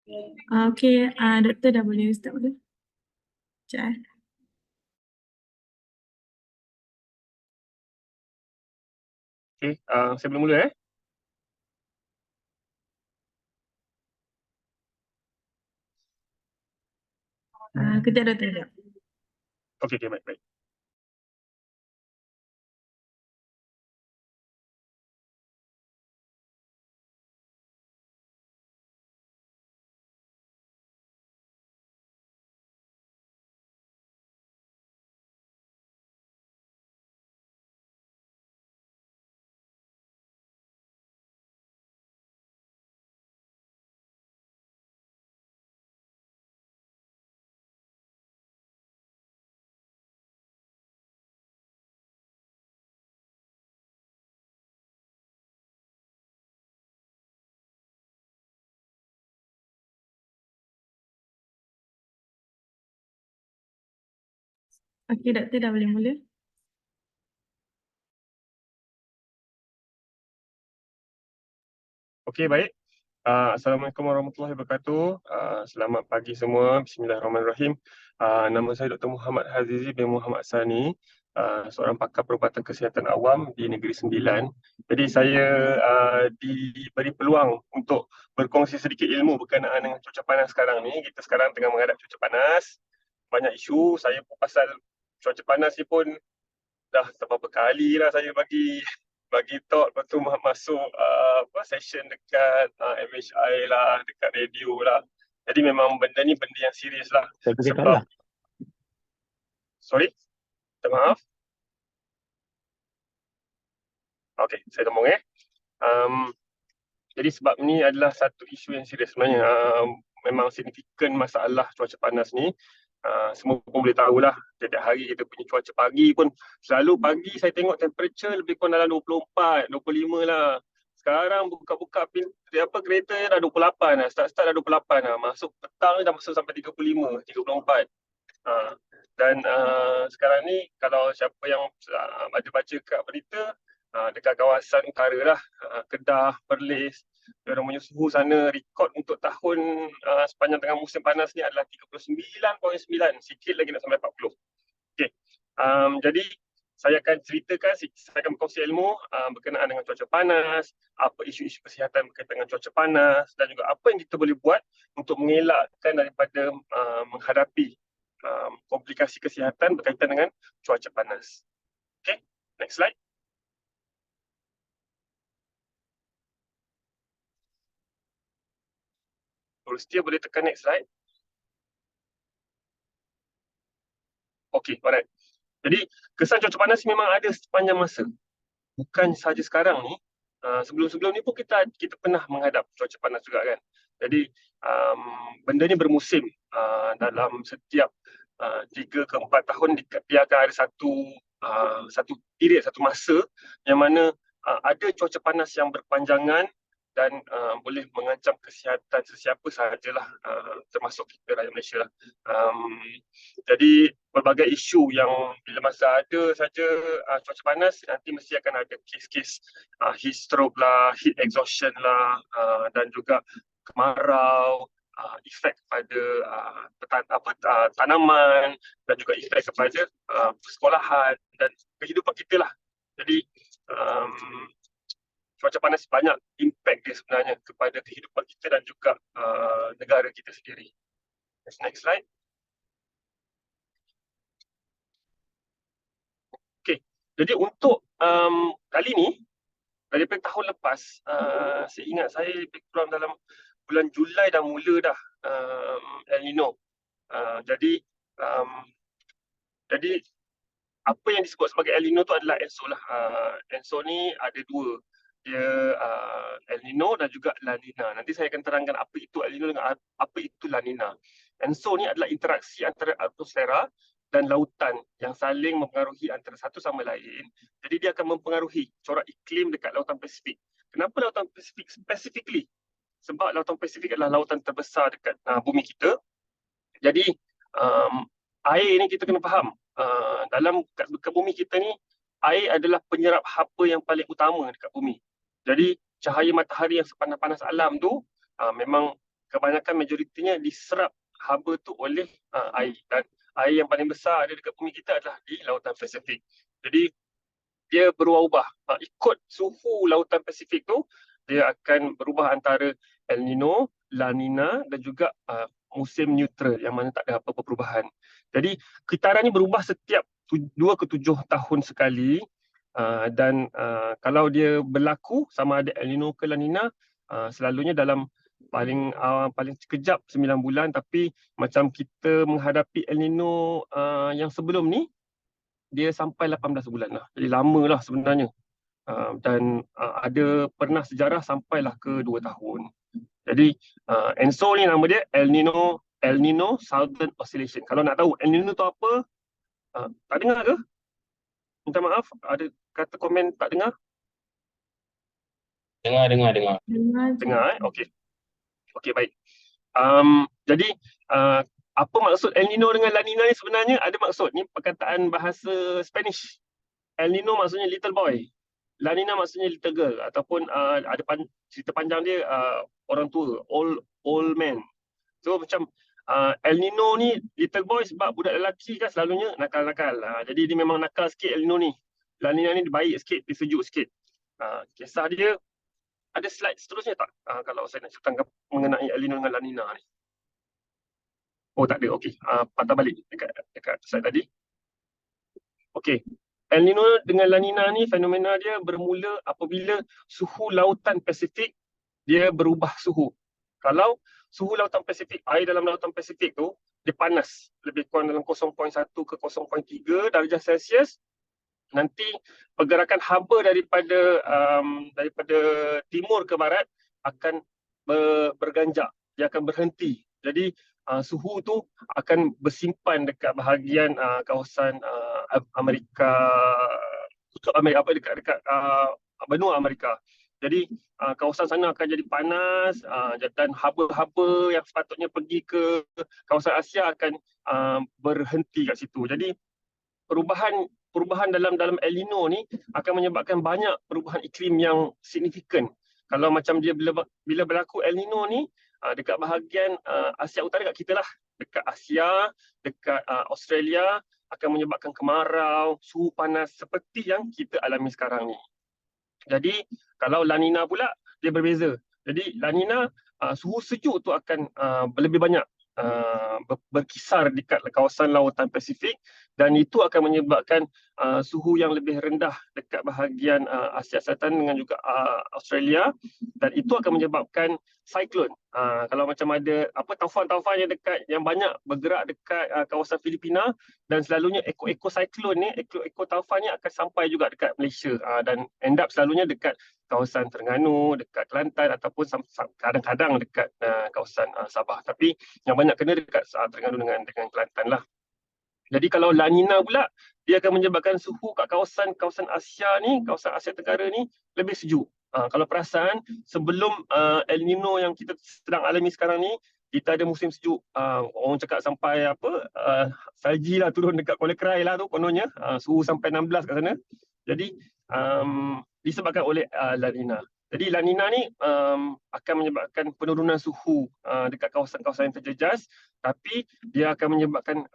Okey, doktor dah boleh start dulu. Sekejap. Okey, saya boleh mula Kejap doktor, kejap. Okey, baik, baik. Okey, doktor dah boleh mula. Okey, baik. Assalamualaikum warahmatullahi wabarakatuh. Selamat pagi semua. Bismillahirrahmanirrahim. Nama saya Dr. Muhammad Hazizi bin Muhammad Sani, seorang pakar perubatan kesihatan awam di Negeri Sembilan. Jadi saya diberi peluang untuk berkongsi sedikit ilmu berkenaan dengan cuaca panas sekarang ni. Kita sekarang tengah menghadap cuaca panas. Banyak isu. Saya pun pasal cuaca panas ni pun dah beberapa kali lah saya bagi talk, lepas tu masuk session dekat MHI lah, dekat radio lah. Jadi memang benda ni benda yang serius lah. Saya pergi Sebab, kalah. sorry, minta maaf. Okay, saya sambung jadi sebab ni adalah satu isu yang serius sebenarnya. Memang signifikan masalah cuaca panas ni. Semua pun boleh tahulah, setiap hari kita punya cuaca pagi pun selalu pagi saya tengok temperature lebih kurang dalam 24, 25 lah. Sekarang buka-buka kereta dah 28 lah, start dah 28 lah. Masuk petang dah masuk sampai 35, 34. Dan sekarang ni kalau siapa yang baca kat berita, dekat kawasan utara lah, Kedah, Perlis, orang punya suhu sana rekod untuk tahun sepanjang tengah musim panas ni adalah 39.9, sikit lagi nak sampai 40. Okay. Jadi saya akan ceritakan, saya akan berkongsi ilmu berkenaan dengan cuaca panas, apa isu-isu kesihatan berkaitan dengan cuaca panas dan juga apa yang kita boleh buat untuk mengelakkan daripada menghadapi komplikasi kesihatan berkaitan dengan cuaca panas. Okay, next slide. Setia boleh tekan next slide. Okay, alright. Jadi kesan cuaca panas memang ada sepanjang masa. Bukan sahaja sekarang ni, sebelum-sebelum ni pun kita pernah menghadap cuaca panas juga kan. Jadi benda ni bermusim, dalam setiap 3 ke 4 tahun dia akan ada satu period, satu masa yang mana ada cuaca panas yang berpanjangan dan boleh mengancam kesihatan sesiapa sahajalah, termasuk kita rakyat Malaysia lah. Jadi pelbagai isu yang bila masa ada saja cuaca panas, nanti mesti akan ada kes-kes heat stroke lah, heat exhaustion lah, dan juga kemarau, efek kepada tanaman dan juga efek kepada persekolahan dan kehidupan kita lah. Jadi cuaca panas banyak impact dia sebenarnya kepada kehidupan kita dan juga negara kita sendiri. Next slide. Okay, jadi untuk kali ni, daripada tahun lepas, saya ingat saya lebih kurang dalam bulan Julai dah mula dah El Nino. Jadi apa yang disebut sebagai El Nino tu adalah ENSO lah. ENSO ni ada dua. Dia El Nino dan juga La Nina. Nanti saya akan terangkan apa itu El Nino dengan apa itu La Nina. ENSO ni adalah interaksi antara atmosfera dan lautan yang saling mempengaruhi antara satu sama lain. Jadi dia akan mempengaruhi corak iklim dekat lautan Pasifik. Kenapa lautan Pasifik specifically? Sebab lautan Pasifik adalah lautan terbesar dekat bumi kita. Jadi air ni kita kena faham, dalam kat bumi kita ni, air adalah penyerap haba yang paling utama dekat bumi. Jadi cahaya matahari yang sepanas-panas alam tu memang kebanyakan majoritinya diserap haba tu oleh air, dan air yang paling besar ada dekat bumi kita adalah di Lautan Pasifik. Jadi dia berubah-ubah. Ikut suhu Lautan Pasifik tu, dia akan berubah antara El Nino, La Nina dan juga musim neutral yang mana tak ada apa-apa perubahan. Jadi kitaran ni berubah setiap 2 ke 7 tahun sekali, dan kalau dia berlaku sama ada El Nino ke La Nina, selalunya dalam paling sekejap 9 bulan, tapi macam kita menghadapi El Nino yang sebelum ni, dia sampai 18 bulan lah. Jadi lama lah sebenarnya. Dan ada pernah sejarah sampailah ke 2 tahun. Jadi ENSO ni nama dia El Nino Southern Oscillation. Kalau nak tahu El Nino tu apa, tak dengar ke? Minta maaf, ada kata komen tak dengar? Dengar. Dengar je. Dengar Okey. Okey, baik. Jadi apa maksud El Nino dengan La Nina ni sebenarnya ada maksud. Ni perkataan bahasa Spanish. El Nino maksudnya little boy. La Nina maksudnya little girl, ataupun ada cerita panjang dia orang tua, old man. So macam El Nino ni little boy sebab budak lelaki kan selalunya nakal-nakal. Jadi dia memang nakal sikit El Nino ni. La Nina ni dia baik sikit, dia sejuk sikit. Kisah dia ada slide seterusnya tak? Kalau saya nak ceritakan mengenai El Nino dengan La Nina ni. Oh tak ada, okey. Patah balik dekat slide tadi. Okey. El Nino dengan La Nina ni fenomena dia bermula apabila suhu lautan Pasifik dia berubah suhu. Kalau suhu lautan Pasifik, air dalam lautan Pasifik tu dia panas lebih kurang dalam 0.1 ke 0.3 darjah Celsius, nanti pergerakan haba daripada timur ke barat akan berganjak, dia akan berhenti. Jadi suhu tu akan bersimpan dekat bahagian kawasan Amerika, dekat benua Amerika. Jadi kawasan sana akan jadi panas, dan haba-haba yang sepatutnya pergi ke kawasan Asia akan berhenti kat situ. Jadi perubahan dalam El Nino ni akan menyebabkan banyak perubahan iklim yang signifikan. Kalau macam dia bila berlaku El Nino ni dekat bahagian Asia Utara, dekat kita lah, dekat Asia, dekat Australia, akan menyebabkan kemarau, suhu panas seperti yang kita alami sekarang ni. Jadi kalau La Nina pula dia berbeza. Jadi La Nina suhu sejuk tu akan lebih banyak berkisar dekat kawasan lautan Pasifik, dan itu akan menyebabkan suhu yang lebih rendah dekat bahagian Asia Selatan dengan juga Australia, dan itu akan menyebabkan siklon. Kalau macam ada taufan-taufan yang banyak bergerak dekat kawasan Filipina, dan selalunya ekor siklon ni, ekor taufan ni akan sampai juga dekat Malaysia, dan end up selalunya dekat kawasan Terengganu, dekat Kelantan, ataupun kadang-kadang dekat kawasan Sabah. Tapi yang banyak kena dekat Terengganu dengan Kelantan lah. Jadi kalau La Nina pula, dia akan menyebabkan suhu kat kawasan Asia ni, kawasan Asia Tenggara ni lebih sejuk. Kalau perasan, sebelum El Nino yang kita sedang alami sekarang ni, kita ada musim sejuk. Orang cakap sampai salji lah turun dekat Kuala Krai lah tu kononnya. Suhu sampai 16 kat sana. Jadi disebabkan oleh La Nina. Jadi La Nina ni akan menyebabkan penurunan suhu dekat kawasan-kawasan yang terjejas, tapi dia akan menyebabkan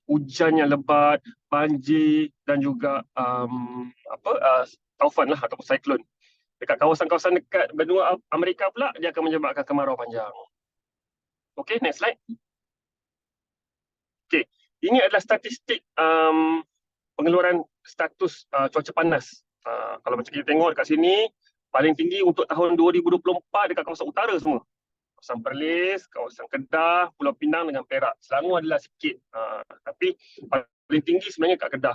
hujan yang lebat, banjir dan juga taufan lah ataupun siklon. Dekat kawasan-kawasan dekat benua Amerika pula, dia akan menyebabkan kemarau panjang. Okey, next slide. Okey, ini adalah statistik pengeluaran status cuaca panas. Kalau macam kita tengok dekat sini, paling tinggi untuk tahun 2024 dekat kawasan utara semua. Kawasan Perlis, kawasan Kedah, Pulau Pinang dengan Perak. Selangor adalah sikit. Tapi paling tinggi sebenarnya kat Kedah.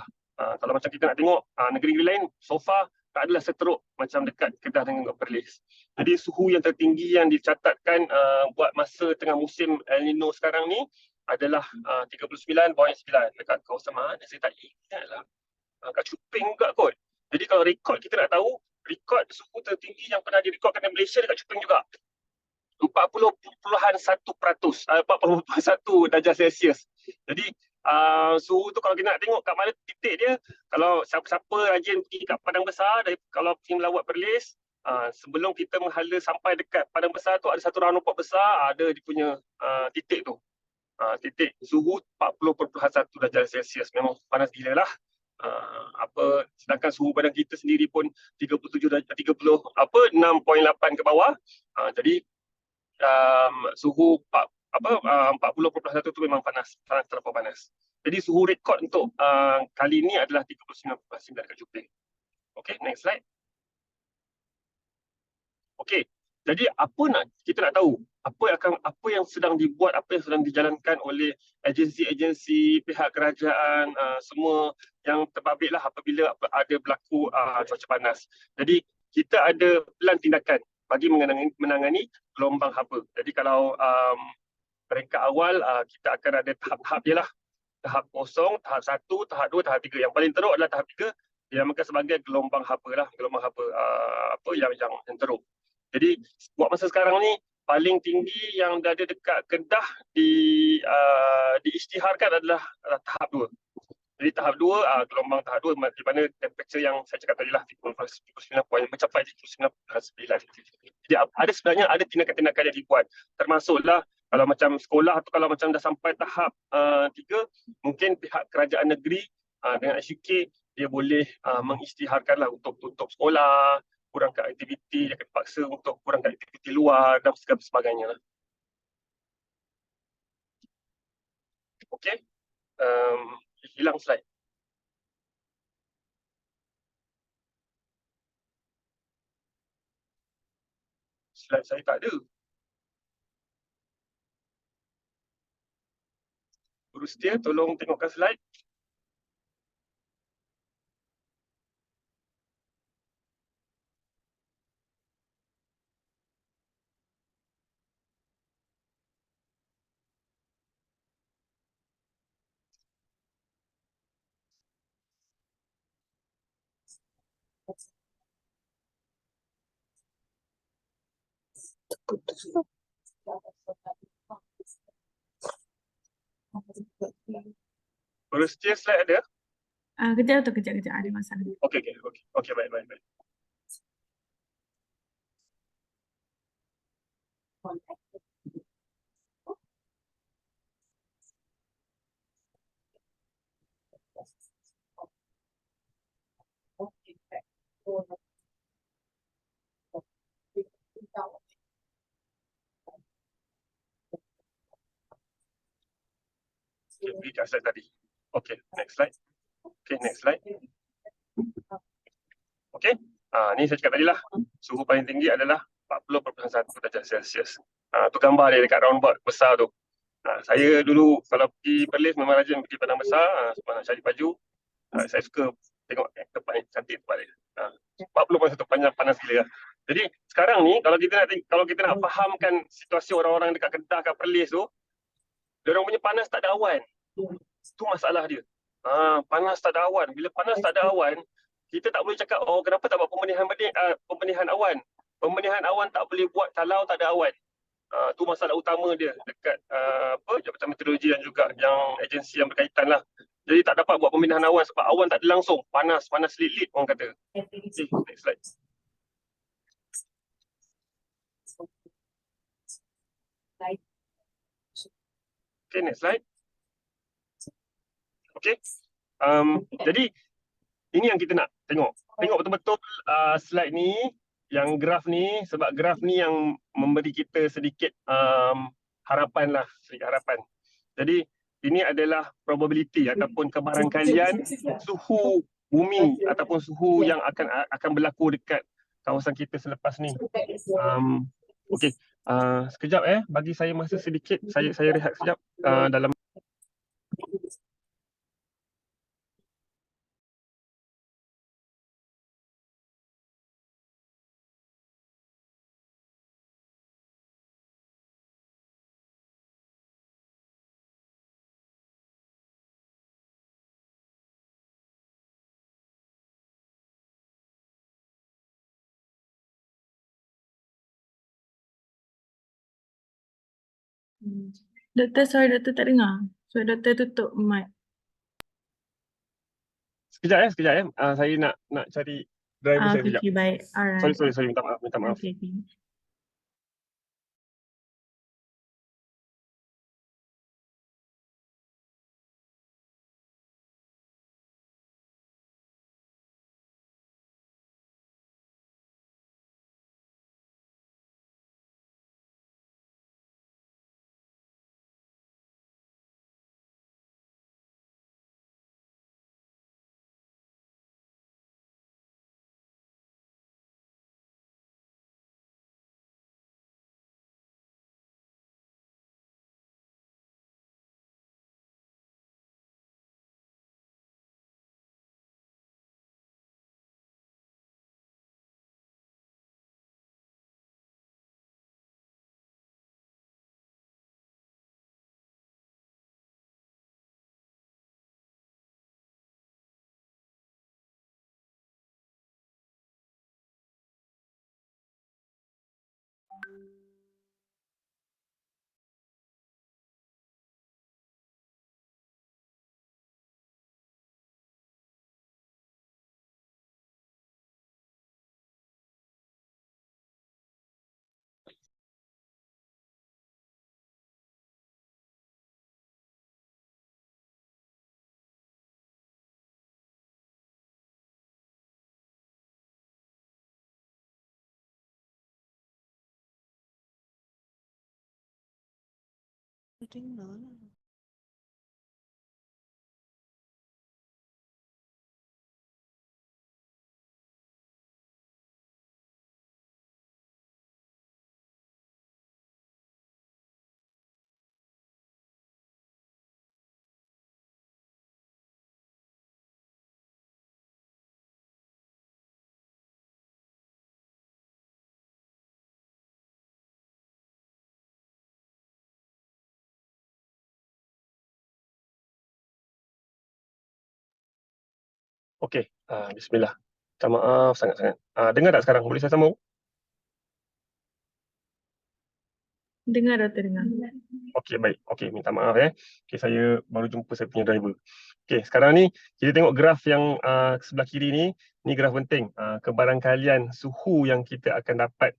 Kalau macam kita nak tengok negeri-negeri lain, so far tak adalah seteruk macam dekat Kedah dengan Perlis. Jadi suhu yang tertinggi yang dicatatkan buat masa tengah musim El Nino sekarang ni adalah 39.9 dekat kawasan mana saya tak ingat lah. Kat Chuping juga kot. Jadi kalau rekod kita nak tahu, rekod suhu tertinggi yang pernah direkodkan di Malaysia dekat Chuping juga. 40.1 darjah Celsius. Jadi suhu tu kalau kita nak tengok kat mana titik dia, kalau siapa-siapa rajin pergi kat Padang Besar, kalau pergi melawat Perlis, sebelum kita menghala sampai dekat padang besar tu ada satu rang lompat besar, ada dia punya titik tu. Titik suhu 40.1 darjah Celsius, memang panas gila lah. Sedangkan suhu badan kita sendiri pun 37 darjah 6.8 ke bawah. Jadi suhu 40.1 tu memang panas, sangat terlalu panas. Jadi suhu rekod untuk kali ini adalah 39.9 dekat Jupiter. Okay, next slide. Okay, jadi kita nak tahu apa yang sedang dibuat, apa yang sedang dijalankan oleh agensi-agensi, pihak kerajaan, semua yang terbabitlah apabila ada berlaku cuaca panas. Jadi kita ada plan tindakan bagi menangani gelombang haba. Jadi kalau peringkat awal kita akan ada tahap-tahap je lah. Tahap kosong, tahap 1, tahap 2, tahap 3. Yang paling teruk adalah tahap 3, dinamakan sebagai gelombang haba lah, gelombang haba yang teruk. Jadi buat masa sekarang ni paling tinggi yang ada dekat Kedah diisytiharkan adalah tahap 2. Jadi tahap 2, gelombang tahap 2 di mana temperature yang saya cakap tadi lah 39 mencapai 39.9. Jadi sebenarnya ada tindakan-tindakan yang dibuat, termasuklah kalau macam sekolah atau kalau macam dah sampai tahap 3, mungkin pihak kerajaan negeri dengan SUK dia boleh mengisytiharkanlah untuk tutup sekolah, kurangkan aktiviti, dia akan paksa untuk kurangkan aktiviti luar dan sebagainya lah. Okey, hilang slide. Slide saya tak ada. Guru setia, tolong tengokkan slide. Guru setia, slide ada? Kejap, ada masalah. Okey, baik. Okay, beri kat slide tadi. Okay, next slide. Okay, next slide. Okay, ni saya cakap tadi lah. Suhu paling tinggi adalah 40.1 darjah Celsius. Tu gambar dia dekat roundabout besar tu. Saya dulu kalau pergi Perlis memang rajin pergi padang besar, sebab nak cari baju. Saya suka tengok tempat ni, cantik tempat dia. 40.1 panas gila lah. Jadi sekarang ni kalau kita nak fahamkan situasi orang-orang dekat Kedah, kat Perlis tu, diorang punya panas tak ada awan. Itu masalah dia. Panas tak ada awan. Bila panas tak ada awan, kita tak boleh cakap, oh kenapa tak buat pembenihan awan. Pembenihan awan tak boleh buat kalau tak ada awan. Tu masalah utama dia dekat Jabatan Meteorologi dan juga yang agensi yang berkaitan lah. Jadi tak dapat buat pembenihan awan sebab awan tak ada langsung. Panas lit-lit orang kata. Okay, next slide. Okay, next slide. Okay. Jadi ini yang kita nak tengok. Tengok betul-betul slide ni, yang graf ni, sebab graf ni yang memberi kita sedikit harapan lah, sedikit harapan. Jadi ini adalah probability ataupun kebarangkalian suhu bumi ataupun suhu yang akan berlaku dekat kawasan kita selepas ni. Okey, sekejap bagi saya masa sedikit, saya rehat sekejap dalam Doktor tak dengar. So, doktor tutup mic. sekejap. Saya nak cari driver saya Okay, sekejap. okay, baik. Alright. Sorry, minta maaf, minta maaf. Okay, okay. Okey, bismillah. Minta maaf sangat-sangat. Dengar tak sekarang? Boleh saya sambung? Dengar, Doktor, dengar. Okey, baik. Okey, minta maaf Okey, saya baru jumpa saya punya driver. Okey, sekarang ni kita tengok graf yang sebelah kiri ni. Ni graf penting. Kebarangkalian suhu yang kita akan dapat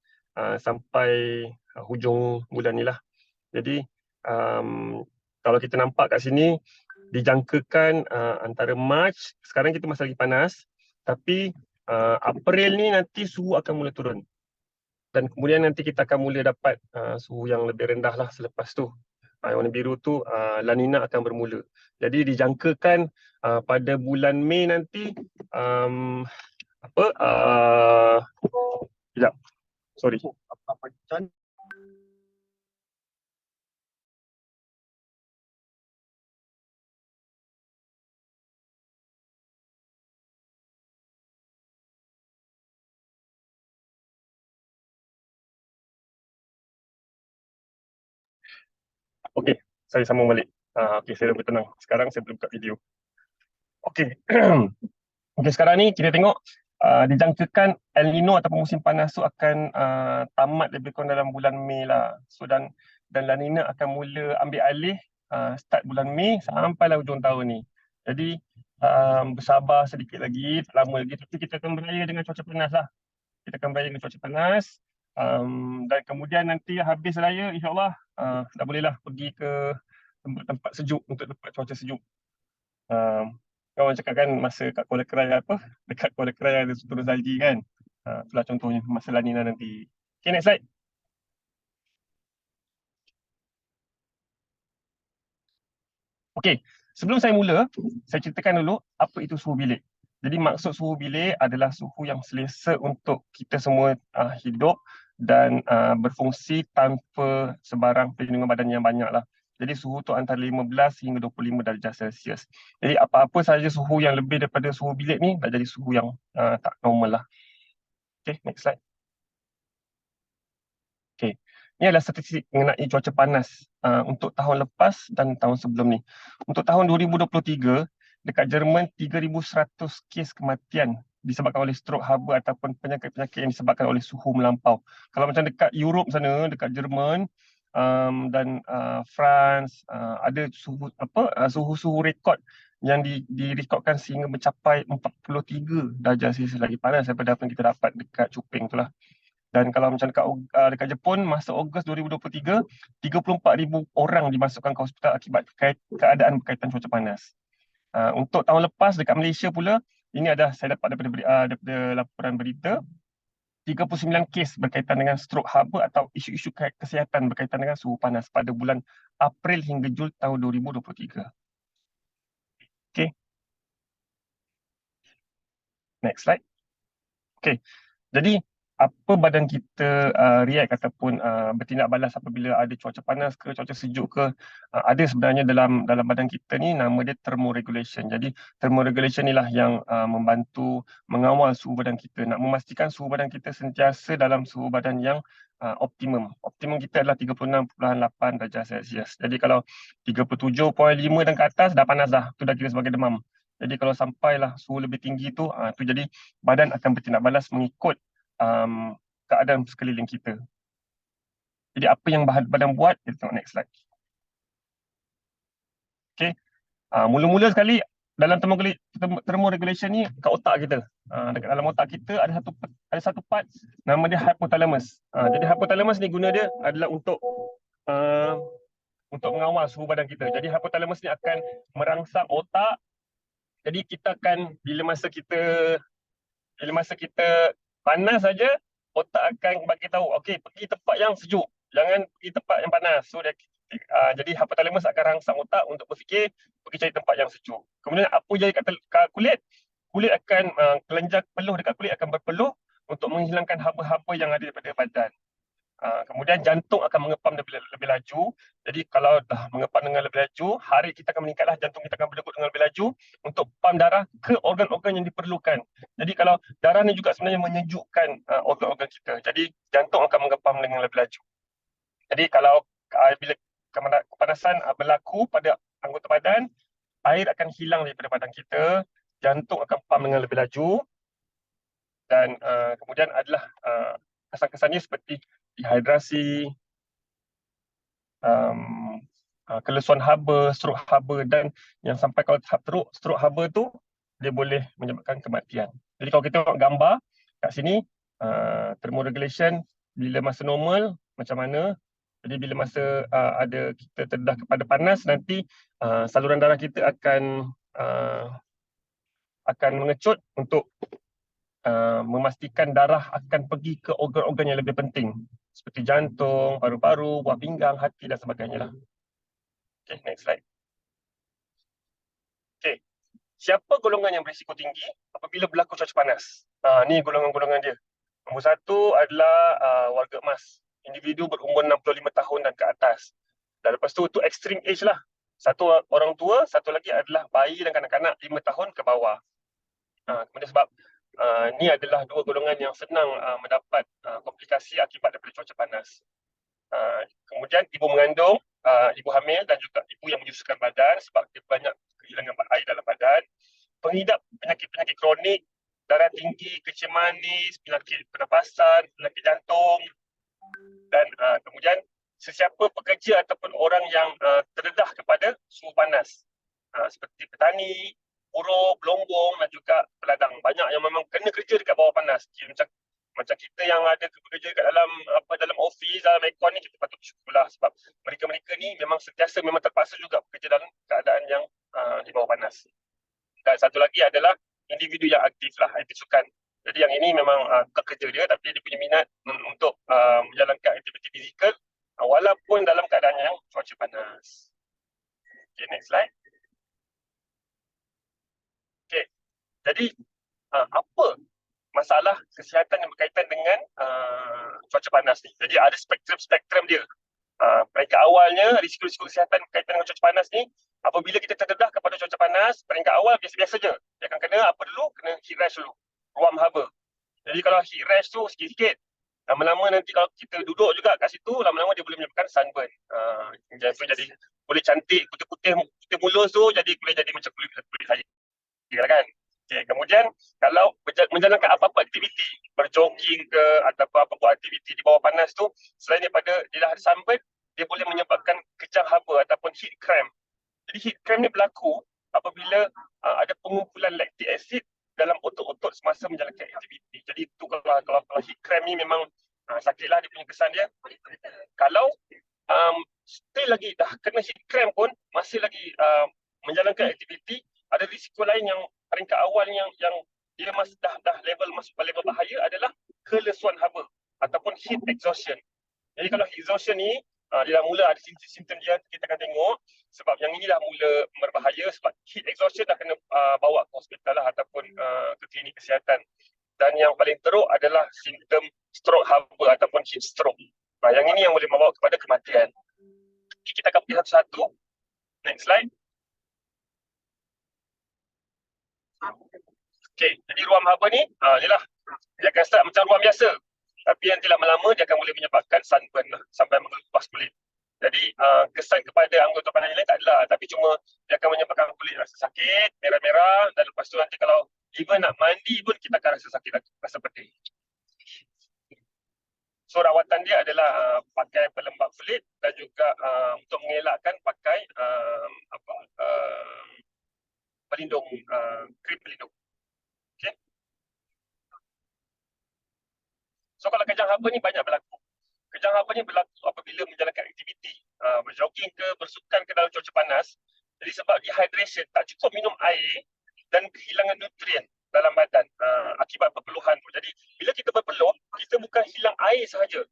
sampai hujung bulan ni lah. Jadi kalau kita nampak kat sini, dijangkakan antara Mac, sekarang kita masih lagi panas, tapi April ni nanti suhu akan mula turun. Dan kemudian nanti kita akan mula dapat suhu yang lebih rendah lah selepas tu. Yang warna biru tu La Nina akan bermula. Jadi dijangkakan pada bulan Mei nanti apa sekejap. Sorry. Okey, saya sambung balik. Okey, saya dah bertenang. Sekarang saya boleh buka video. Okey. Okey, sekarang ni kita tengok dijangkakan El Nino ataupun musim panas tu akan tamat lebih kurang dalam bulan Mei lah. So dan La Nina akan mula ambil alih start bulan Mei sampailah hujung tahun ni. Jadi bersabar sedikit lagi, tak lama lagi, tapi kita akan beraya dengan cuaca panas lah. Kita akan beraya dengan cuaca panas dan kemudian nanti habis raya insyaAllah dah bolehlah pergi ke tempat-tempat sejuk untuk dapat cuaca sejuk. Kawan cakap kan masa kat Kuala Keraya apa? Dekat Kuala Keraya ada turun salji kan? Itulah contohnya masa La Nina nanti. Okay, next slide. Okay, sebelum saya mula, saya ceritakan dulu apa itu suhu bilik. Jadi maksud suhu bilik adalah suhu yang selesa untuk kita semua hidup dan berfungsi tanpa sebarang perlindungan badan yang banyak lah. Jadi suhu tu antara 15 hingga 25 darjah Celsius. Jadi apa-apa sahaja suhu yang lebih daripada suhu bilik ni dah jadi suhu yang tak normal lah. Okay, next slide. Okay, ini adalah statistik mengenai cuaca panas untuk tahun lepas dan tahun sebelum ni. Untuk tahun 2023, dekat Jerman 3,100 kes kematian disebabkan oleh strok haba ataupun penyakit-penyakit yang disebabkan oleh suhu melampau. Kalau macam dekat Europe sana, dekat Jerman dan France ada suhu-suhu rekod yang direkodkan sehingga mencapai 43 darjah Celsius lagi panas daripada apa yang kita dapat dekat Chuping tu lah. Dan kalau macam dekat Jepun, masa Ogos 2023, 34,000 orang dimasukkan ke hospital akibat keadaan berkaitan cuaca panas. Untuk tahun lepas dekat Malaysia pula, ini ada saya dapat daripada laporan berita, 39 kes berkaitan dengan strok haba atau isu-isu kesihatan berkaitan dengan suhu panas pada bulan April hingga Jul tahun 2023. Okay. Next slide. Okay. Jadi, apa badan kita react ataupun bertindak balas apabila ada cuaca panas ke, cuaca sejuk ke, ada sebenarnya dalam badan kita ni nama dia thermoregulation. Jadi thermoregulation inilah yang membantu mengawal suhu badan kita, nak memastikan suhu badan kita sentiasa dalam suhu badan yang optimum. Optimum kita adalah 36.8 darjah Celsius. Jadi kalau 37.5 dan ke atas dah panas dah, tu dah kira sebagai demam. Jadi kalau sampailah suhu lebih tinggi tu, tu jadi badan akan bertindak balas mengikut keadaan sekeliling kita. Jadi apa yang badan buat, kita tengok next slide. Okay. Mula-mula sekali dalam thermoregulation ni kat otak kita. Dekat dalam otak kita ada satu part nama dia hypothalamus. Jadi hypothalamus ni guna dia adalah untuk mengawal suhu badan kita. Jadi hypothalamus ni akan merangsang otak. Jadi kita akan bila masa kita panas saja, otak akan bagi tahu, okey, pergi tempat yang sejuk, jangan pergi tempat yang panas. So jadi hypothalamus akan rangsang otak untuk berfikir pergi cari tempat yang sejuk. Kemudian apa jadi kat kulit? Kulit akan kelenjar peluh dekat kulit akan berpeluh untuk menghilangkan haba-haba yang ada daripada badan. Kemudian jantung akan mengepam lebih laju. Jadi kalau dah mengepam dengan lebih laju, hari kita akan meningkatlah, jantung kita akan berdegup dengan lebih laju untuk pam darah ke organ-organ yang diperlukan. Jadi kalau darah ni juga sebenarnya menyejukkan organ-organ kita. Jadi jantung akan mengepam dengan lebih laju. Jadi kalau bila kepanasan berlaku pada anggota badan, air akan hilang daripada badan kita, jantung akan pam dengan lebih laju, dan kemudian adalah kesan-kesannya seperti dehidrasi, kelesuan haba, strok haba, dan yang sampai kalau tahap teruk strok haba tu dia boleh menyebabkan kematian. Jadi kalau kita tengok gambar kat sini, thermoregulation bila masa normal macam mana. Jadi bila masa ada kita terdedah kepada panas, nanti saluran darah kita akan mengecut untuk memastikan darah akan pergi ke organ-organ yang lebih penting seperti jantung, paru-paru, buah pinggang, hati dan sebagainya lah. Okay, next slide. Okay, siapa golongan yang berisiko tinggi apabila berlaku cuaca panas? Ni golongan-golongan dia. Nombor satu adalah warga emas, individu berumur 65 tahun dan ke atas. Dan lepas tu extreme age lah. Satu orang tua, satu lagi adalah bayi dan kanak-kanak 5 tahun ke bawah. Kemudian sebab ni adalah dua golongan yang senang mendapat komplikasi akibat daripada cuaca panas. Kemudian ibu mengandung, ibu hamil dan juga ibu yang menyusukan badan sebab dia banyak kehilangan air dalam badan. Pengidap penyakit-penyakit kronik, darah tinggi, kencing manis, penyakit pernafasan, penyakit jantung, dan kemudian sesiapa pekerja ataupun orang yang terdedah kepada suhu panas seperti petani, buruh, gelombong dan juga peladang. Banyak yang memang kena kerja dekat bawah panas. Macam kita yang ada bekerja dekat dalam office, dalam aircon ni, kita patut bersyukurlah sebab mereka-mereka ni memang sentiasa memang terpaksa juga bekerja dalam keadaan yang di bawah panas. Dan satu lagi adalah individu yang aktif lah, aktif sukan. Jadi yang ini memang bukan kerja dia tapi dia punya minat untuk menjalankan aktiviti fizikal walaupun dalam keadaan yang cuaca panas. Okay, next slide. Okay, jadi apa masalah kesihatan yang berkaitan dengan cuaca panas ni? Jadi ada spektrum dia. Peringkat awalnya, risiko-risiko kesihatan berkaitan dengan cuaca panas ni, apabila kita terdedah kepada cuaca panas, peringkat awal biasa-biasa je. Dia akan kena apa dulu? Kena heat rash dulu, ruam haba. Jadi kalau heat rash tu sikit-sikit, lama-lama nanti kalau kita duduk juga kat situ, lama-lama dia boleh menyebabkan sunburn. Jadi boleh cantik, putih-putih mulus tu, jadi boleh jadi macam kulit saya kan. Okay, kemudian kalau menjalankan apa-apa aktiviti, berjogging ke ataupun apa-apa aktiviti di bawah panas tu, selain daripada dia dah ada sunburn, dia boleh menyebabkan kejang haba ataupun heat cramp. Jadi heat cramp ni berlaku apabila ada pengumpulan lactic acid dalam otot-otot semasa menjalankan aktiviti. Jadi itu kalau heat cramp ni memang sakitlah dia punya kesan dia. Kalau still lagi dah kena heat cramp pun masih lagi menjalankan aktiviti, ada risiko lain yang peringkat awal yang dia masih dah level masuk level bahaya adalah kelesuan haba ataupun heat exhaustion. Jadi kalau heat exhaustion ni dia dah mula ada simptom dia, kita akan tengok sebab yang inilah mula berbahaya sebab heat exhaustion dah kena bawa ke hospital lah ataupun ke klinik kesihatan. Dan yang paling teruk adalah simptom stroke haba ataupun heat stroke. Yang ini yang boleh membawa kepada kematian. Kita akan pergi satu-satu. Next slide. Okey, jadi ruam haba ni, inilah dia akan start macam ruam biasa. Tapi yang tidak lama dia akan boleh menyebabkan sunburn lah, sampai mengelupas kulit. Jadi kesan kepada anggota panas yang lain tak adalah, tapi cuma dia akan menyebabkan kulit rasa sakit, merah-merah, dan lepas tu nanti kalau even nak mandi pun kita akan rasa sakit, rasa pedih. So rawatan dia adalah pakai pelembab kulit dan juga untuk mengelakkan pakai pelindung, krim pelindung. Okay. So kalau kejang haba ni banyak berlaku. Kejang haba ni berlaku apabila menjalankan aktiviti, berjogging ke, bersukan ke dalam cuaca panas. Jadi sebab dehydration, tak cukup minum air dan kehilangan nutrien dalam badan akibat berpeluhan tu. Jadi bila kita berpeluh, kita bukan hilang air sahaja.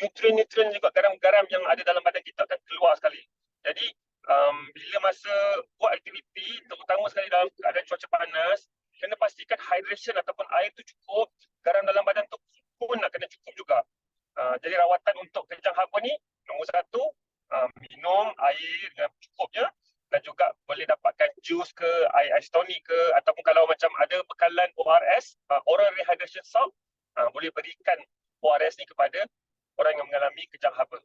Nutrien-nutrien juga garam-garam yang ada dalam badan kita akan keluar sekali. Jadi bila masa buat aktiviti, terutama sekali dalam keadaan cuaca panas, kena pastikan hydration ataupun air tu cukup, garam dalam badan tu pun nak kena cukup juga. Jadi rawatan untuk kejang haba ni, nombor satu, minum air dengan cukupnya dan juga boleh dapatkan jus ke, air tonic ke, ataupun kalau macam ada bekalan ORS, oral rehydration salt, boleh berikan ORS ni kepada orang yang mengalami kejang haba.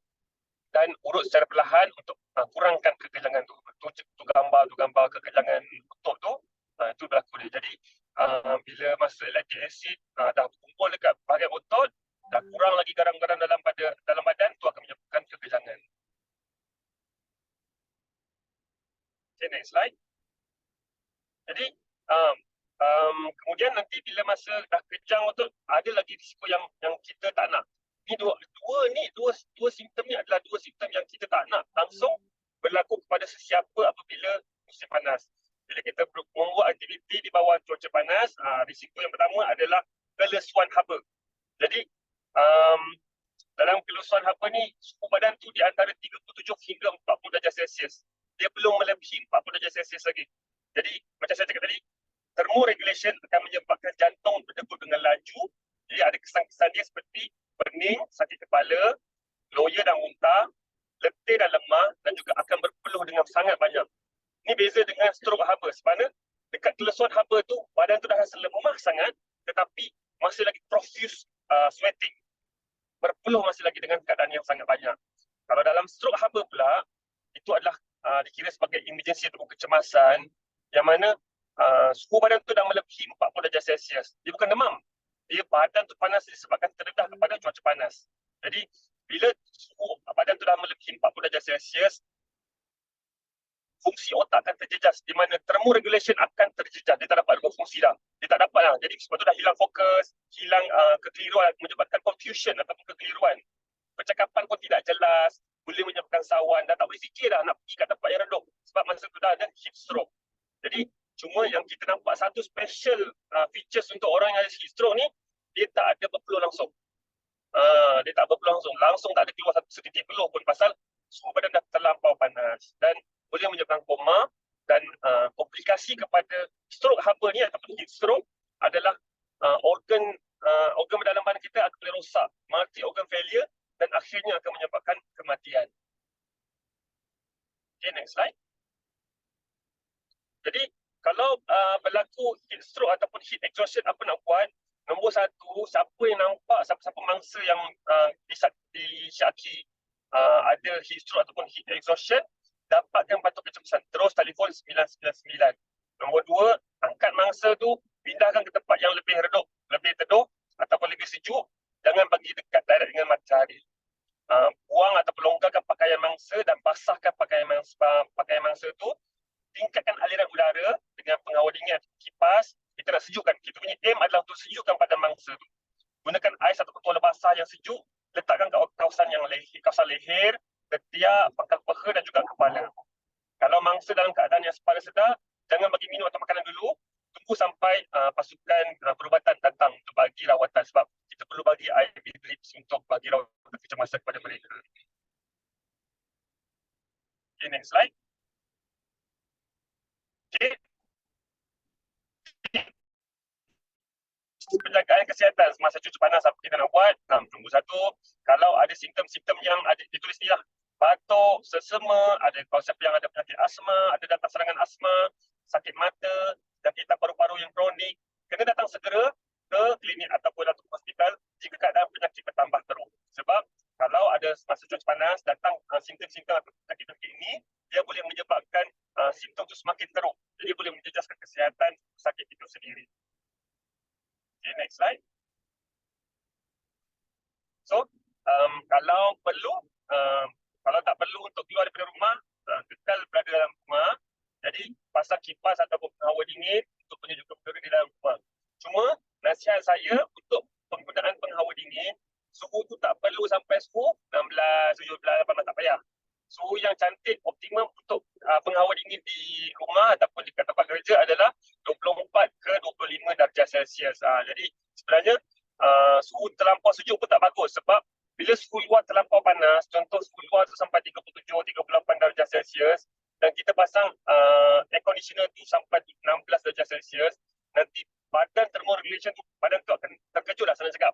Dan urut secara perlahan untuk kurangkan kekejangan tu. Tu gambar kekejangan otot tu, itu berlaku dia. Jadi bila masa lactic acid dah berkumpul dekat bahagian otot, dah kurang lagi garam-garam dalam badan, tu akan menyebabkan kekejangan. Okay, next slide. Jadi kemudian nanti bila masa dah kejang otot, ada lagi risiko yang kita tak nak. Ni dua simptom ni adalah dua simptom yang kita tak nak langsung berlaku kepada sesiapa apabila musim panas. Bila kita membuat aktiviti di bawah cuaca panas, risiko yang pertama adalah kelesuan haba. Jadi dalam kelesuan haba ni, suhu badan tu di antara 37 hingga 40 darjah Celsius. Dia belum melebihi 40 darjah Celsius lagi. Jadi macam saya cakap tadi, thermoregulation akan menyebabkan jantung berdegup dengan laju. Jadi ada kesan-kesan dia seperti pening, sakit kepala, loya dan muntah, letih dan lemah dan juga akan berpeluh dengan sangat banyak. Ini beza dengan stroke haba. Sebab dekat kelesuan haba tu, badan tu dah rasa lemah sangat tetapi masih lagi profuse sweating. Berpeluh masih lagi dengan keadaan yang sangat banyak. Kalau dalam stroke haba pula, itu adalah dikira sebagai emergency ataupun kecemasan yang mana suhu badan tu dah melebihi 40 darjah Celsius. Dia bukan demam. Dia badan tu panas disebabkan terdedah kepada cuaca panas. Jadi bila suhu badan tu dah melebihi 40 darjah Celsius, fungsi otak akan terjejas di mana thermoregulation akan terjejas. Dia tak dapat berfungsi dah. Dia tak dapat lah. Jadi sebab tu dah hilang fokus, hilang kekeliruan, menyebabkan confusion ataupun kekeliruan. Percakapan pun tidak jelas, boleh menyebabkan sawan, dah tak boleh fikir dah nak pergi kat tempat yang redup sebab masa tu dah ada heat stroke. Jadi cuma yang kita nampak satu special features untuk orang yang ada heat stroke ni, dia tak ada berpeluh langsung. Dia tak berpeluh langsung tak ada keluar setitik peluh pun pasal suhu badan dah terlampau panas dan boleh menyebabkan koma dan komplikasi kepada stroke haba ni ataupun heat stroke adalah organ dalam badan kita akan boleh rosak, multi organ failure dan akhirnya akan menyebabkan kematian. Okay, next slide. Jadi kalau berlaku heat stroke ataupun heat exhaustion, apa nak buat? Nombor satu, siapa yang nampak, siapa mangsa yang disyaki ada heat stroke ataupun heat exhaustion, dapatkan patuh kecemasan. Terus telefon 999. Nombor dua, angkat mangsa tu, pindahkan ke tempat yang lebih redup, lebih teduh ataupun lebih sejuk. Jangan bagi dekat direct dengan matahari. Buang ataupun longgarkan pakaian mangsa dan basahkan pakaian mangsa tu. Tingkatkan aliran udara sejukkan badan mangsa tu. Gunakan ais atau tuala basah yang sejuk, letakkan kat kawasan leher, ketiak, pangkal peha dan juga kepala. Kalau mangsa dalam keadaan yang sepada sedar, jangan bagi minum atau makanan dulu. Tunggu sampai pasukan perubatan datang untuk bagi rawatan sebab kita perlu bagi IV drips untuk bagi rawatan kecemasan kepada mereka. Okay, next slide. Okay. Penjagaan kesihatan semasa cuaca panas apa kita nak buat? Nombor satu, kalau ada simptom-simptom yang ada ditulis ni lah, batuk, sesama, ada kalau siapa yang ada penyakit asma, ada datang serangan asma, sakit mata, sakit paru-paru yang kronik, kena datang segera ke klinik ataupun hospital jika keadaan penyakit bertambah teruk. Sebab kalau ada masa cuaca panas datang simptom-simptom atau penyakit-penyakit ini, dia boleh menyebabkan simptom itu semakin teruk. Jadi boleh menjejaskan kesihatan sakit itu sendiri. Okay, next slide. So, kalau perlu, kalau tak perlu untuk keluar daripada rumah, kekal berada dalam rumah. Jadi, pasang kipas ataupun penghawa dingin untuk menyejukkan udara di dalam rumah. Cuma, nasihat saya untuk penggunaan penghawa dingin, suhu tu tak perlu sampai suhu 16, 17, 18, tak payah. Suhu yang cantik, optimum untuk penghawa dingin di rumah ataupun di tempat kerja adalah 24 ke 25 darjah Celsius. Jadi sebenarnya suhu terlampau sejuk pun tak bagus sebab bila suhu luar terlampau panas, contoh suhu luar tu sampai 37, 38 darjah Celsius dan kita pasang air conditioner tu sampai 16 darjah Celsius, nanti badan thermoregulation tu, badan tu akan terkejut lah senang cakap.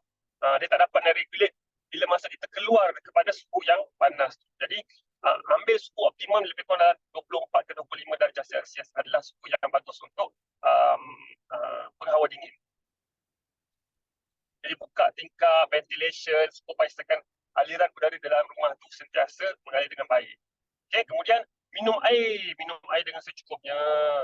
Dia tak dapat regulate bila masa kita keluar kepada suhu yang panas. Jadi ambil suhu optimum lebih kurang dalam 24 ke 25 darjah Celsius adalah suhu yang bagus untuk penghawa dingin. Jadi buka tingkap ventilation supaya pastikan aliran udara dalam rumah itu sentiasa mengalir dengan baik. Okay, kemudian minum air dengan secukupnya,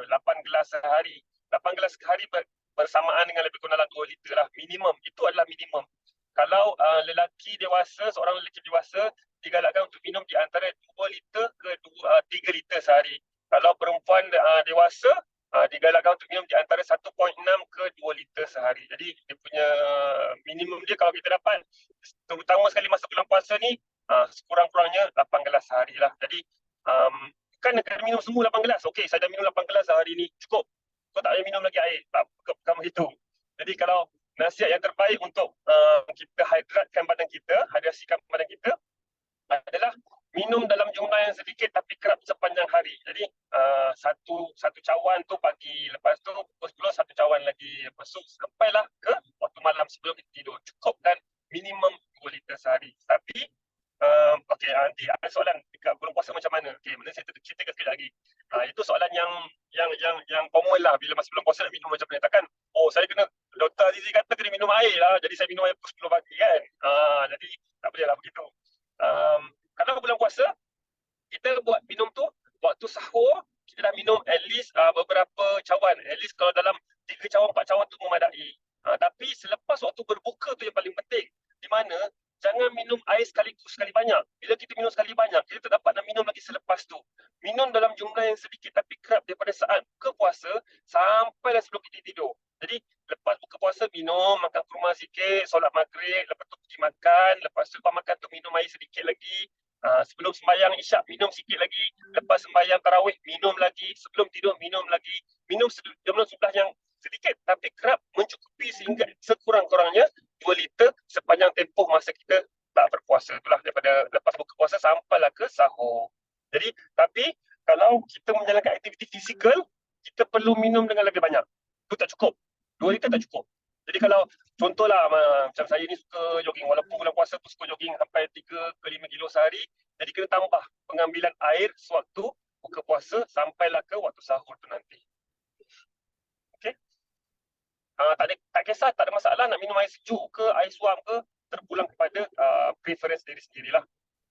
8 gelas sehari. 8 gelas sehari bersamaan dengan lebih kurang dalam 2 liter lah minimum. Itu adalah minimum. Kalau seorang lelaki dewasa digalakkan untuk minum di antara 2 liter ke 3 liter sehari. Kalau perempuan dewasa digalakkan untuk minum di antara 1.6 ke 2 liter sehari. Jadi dia punya minimum dia kalau kita dapat, terutama sekali masa bulan puasa ni, sekurang-kurangnya 8 gelas sehari lah. Jadi bukan kena minum semua 8 gelas. Okey, saya dah minum 8 gelas sehari ni, cukup. Kau tak payah minum lagi air. Tak, bukan begitu. Jadi kalau nasihat yang terbaik untuk kita hidratkan badan kita, hidrasikan badan kita adalah minum dalam jumlah yang sedikit tapi kerap sepanjang hari. Jadi satu cawan tu pagi, lepas tu pukul 10 satu cawan lagi, lepas tu sampailah ke waktu malam sebelum kita tidur. Cukup dan minimum 2 liter sehari. Tapi okey, nanti ada soalan dekat bulan puasa macam mana? Okey, mana saya ceritakan sekejap lagi. Itu soalan yang common lah bila masa bulan puasa nak minum macam mana. Takkan saya kena, Dr. Azizi kata kena minum air lah, jadi saya minum air pukul 10 pagi kan. Jadi tak boleh lah begitu. Kalau bulan puasa, kita buat minum tu, waktu sahur, kita dah minum at least beberapa cawan. At least kalau dalam 3 cawan, 4 cawan tu memadai. Tapi selepas waktu berbuka tu yang paling penting. Di mana, jangan minum air sekaligus sekali banyak. Bila kita minum sekali banyak, kita tak dapat nak minum lagi selepas tu. Minum dalam jumlah yang sedikit tapi kerap daripada saat buka puasa sampailah sebelum kita tidur. Jadi lepas buka puasa minum, makan kurma sikit, solat maghrib, lepas tu pergi makan, lepas tu makan tu minum air sedikit lagi. Sebelum sembahyang isyak minum sikit lagi, lepas sembahyang tarawih minum lagi, sebelum tidur minum lagi. Minum jumlah yang sedikit tapi kerap mencukupi sehingga sekurang-kurangnya 2 liter sepanjang tempoh masa kita tak berpuasa. Itulah daripada lepas buka puasa sampailah ke sahur. Jadi, tapi kalau kita menjalankan aktiviti fizikal, kita perlu minum dengan lebih banyak. Itu tak cukup. 2 liter tak cukup. Jadi kalau contohlah macam saya ni suka jogging, walaupun bulan puasa tu suka jogging sampai 3 ke 5 kilo sehari, jadi kita tambah pengambilan air sewaktu buka puasa sampailah ke waktu sahur tu nanti. Okey. Tak kisah, tak ada masalah nak minum air sejuk ke, air suam ke, terpulang kepada preference diri sendirilah.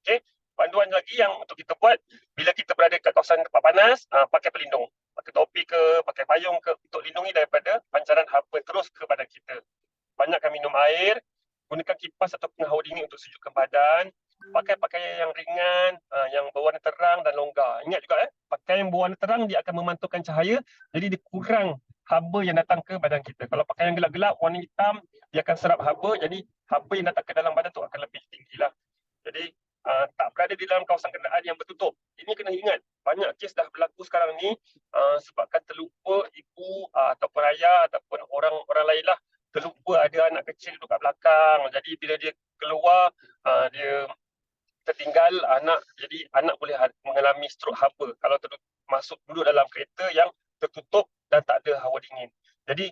Okey. Panduan lagi yang untuk kita buat, bila kita berada kat kawasan tempat panas, pakai pelindung. Pakai topi ke, pakai payung ke, untuk lindungi daripada pancaran haba terus ke badan kita. Banyakkan minum air, gunakan kipas atau penghawa dingin untuk sejukkan badan, pakai pakaian yang ringan, yang berwarna terang dan longgar. Ingat juga pakaian yang berwarna terang dia akan memantulkan cahaya, jadi dia kurang haba yang datang ke badan kita. Kalau pakaian gelap-gelap, warna hitam, dia akan serap haba, jadi haba yang datang ke dalam badan tu akan lebih tinggi lah. Jadi tak berada di dalam kawasan kenderaan yang bertutup. Ini kena ingat, banyak kes dah berlaku sekarang ni sebabkan terlupa ibu ataupun ayah ataupun orang lain lah terlupa ada anak kecil duduk kat belakang. Jadi bila dia keluar, dia tertinggal anak, jadi anak boleh mengalami strok haba kalau masuk duduk dalam kereta yang tertutup dan tak ada hawa dingin. Jadi